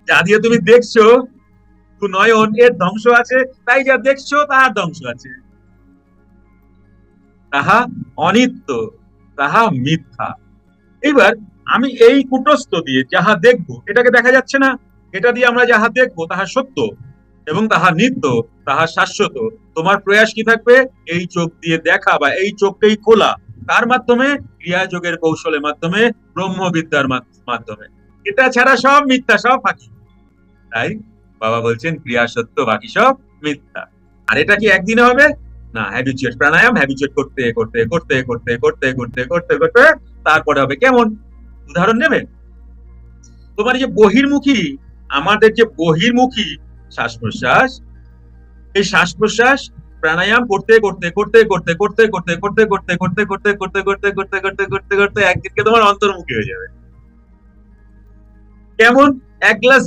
যা দিয়ে তুমি দেখছো নয়ন, এর ধ্বংস আছে, তাই যা দেখছো তাহার ধ্বংস আছে। তাহা অনিত্য, তাহা মিথ্যা। এইবার আমি এই কুটস্থ দিয়ে যাহা দেখবো, এটাকে দেখা যাচ্ছে না, এটা দিয়ে আমরা যাহা দেখবো তাহা সত্য এবং তাহা নিত্য, তাহা শাশ্বত। তোমার প্রয়াস কি থাকবে? এই চোখ দিয়ে দেখা বা এই চোখকেই খোলা, তার মাধ্যমে ক্রিয়াযোগের কৌশলের মাধ্যমে, ব্রহ্মবিদ্যার মাধ্যমে। এটা ছাড়া সব মিথ্যা, সব ফাঁকি। তাই বাবা বলছেন ক্রিয়া সত্য, বাকি সব মিথ্যা। আর এটা কি একদিনে হবে? না, হ্যাবিচুয়েট প্রাণায়াম, হ্যাবিচুয়েট করতে করতে করতে করতে করতে করতে করতে করতে তারপরে হবে। কেমন? উদাহরণ নেবে? তোমার যে বহির্মুখী, আমাদের যে বহির্মুখী শ্বাস প্রশ্বাস, এই শ্বাস প্রশ্বাস প্রাণায়াম করতে করতে করতে করতে করতে করতে করতে করতে করতে করতে করতে করতে করতে করতে করতে করতে একদিনকে তোমার অন্তর্মুখী হয়ে যাবে। কেমন? এক গ্লাস